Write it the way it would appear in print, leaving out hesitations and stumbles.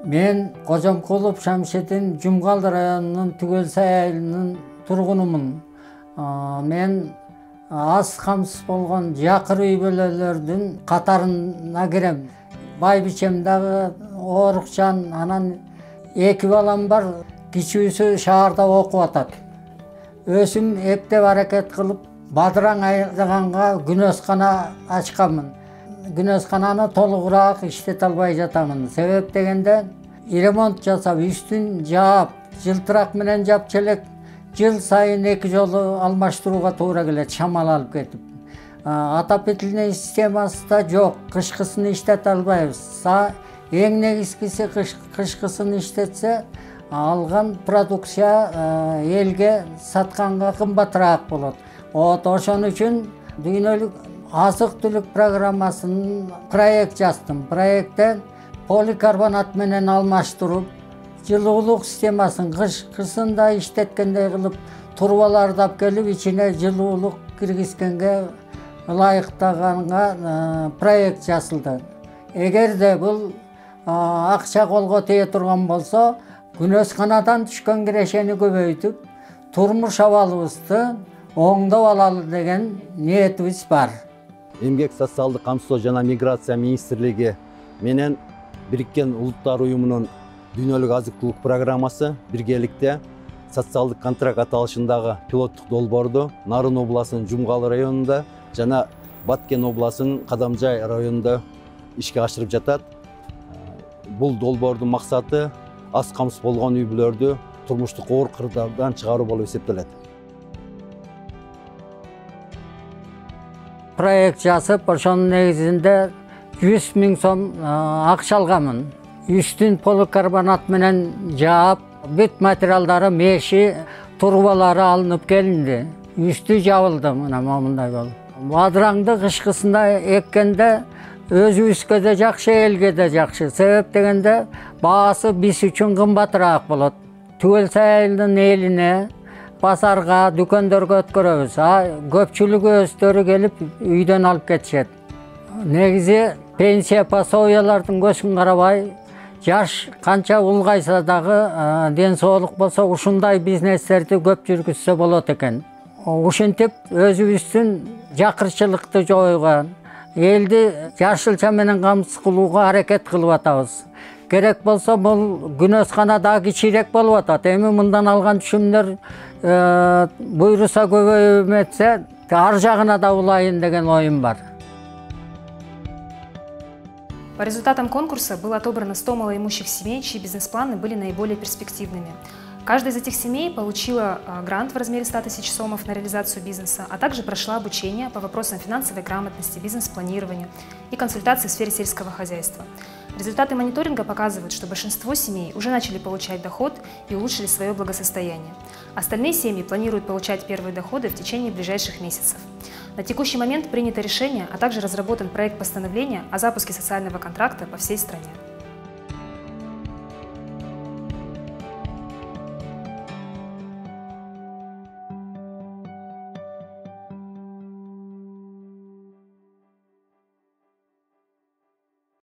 Мен Кожомкулов Шамшидин Жумгалды районунун Түгөлсай айылынын тургунумун. Мен аз камсыз болгон жакыр үй бүлөлөрдүн катарына кирем. Байбичем дагы оорукчан, анан 2 балам бар. Кичүүсү шаарда окуп атат. Өзүм эптеп аракет кылып, бадыраң айыганга күнөскана ачканмын. Күнөскананы толугураак иштете албай жатамын. Себеп дегенде, ремонт жасап, үстүн жаап, жылтырак менен жапчу элек жыл сайын 2 жолу алмаштырууга туура келет, шамал алып кетип. Отопительный системасы да жок, кышкысын иштете албайбыз. Эң негизгиси кышкысын иштетсе, алган продукция элге сатканга кымбатыраак болот. Ошон үчүн дүйнөлүк азык-түлүк программасынын проект жаздым. Проекттен поликарбонат менен алмаштырып, жылуулук системасын кышында иштеткендей кылып, турбаларды алып келип, ичине жылуулук киргизгенге ылайыктаганга проект жазылды. Эгерде бул акча колго тие турган болсо, күнөсканадан түшкөн кирешени көбөйтүп, турмуш абалыбызды оңдоп алалы деген ниетибиз бар. Эмгек социалдык камсыздоо жана миграция министрлиги менен Бириккен Улуттар уюмунун дүйнөлүк азык-түлүк программасы биргеликте социалдык контракт аталышындагы пилоттук долбоорду Нарын областынын Жумгалы районунда жана Баткен областынын Кадамжай районунда ишке ашырып жатат. Бул долбоордун максаты аз камсыз болгон үй бүлөлөрдү турмуштук оор кырдаалдан чыгаруу болуп эсептелет. Проект жазып, ошонун негизинде 100 000 сом акча алганмын. Үстүн поликарбонат менен жаап, бүт материалдары, меши, турбалары алынып келинди. Үстү жабылды, мына момундай болуп. Бадыраңды кышкысында эккенде өзүбүзгө да жакшы, элге да жакшы. Себеп дегенде баасы биз үчүн кымбатыраак болот. Түгөлсай айылынын элине, базарга, дүкөндөргө өткөрөбүз. Көпчүлүгү өздөрү келип үйдөн алып кетишет. Негизи пенсия пособиялардын көзүн карабай, жаш канча улгайса дагы, ден соолук болсо, ушундай бизнестерди көп жүргүзсө болот экен. Ушинтип өзүбүздүн жакырчылыкты жойгон, элди жашылча менен камсыз кылууга аракет кылып атабыз. Керек болсо бул күнөскана дагы кичирээк болуп атат. Эми мындан алган түшүмдөр буйруса көбөйүп этсе, ар жагына да улайын деген оюм бар. По результатам конкурса было отобрано 100 малоимущих семей, чьи бизнес-планы были наиболее перспективными. Каждая из этих семей получила грант в размере 100 000 сомов на реализацию бизнеса, а также прошла обучение по вопросам финансовой грамотности, бизнес-планирования и консультаций в сфере сельского хозяйства. Результаты мониторинга показывают, что большинство семей уже начали получать доход и улучшили свое благосостояние. Остальные семьи планируют получать первые доходы в течение ближайших месяцев. На текущий момент принято решение, а также разработан проект постановления о запуске социального контракта по всей стране.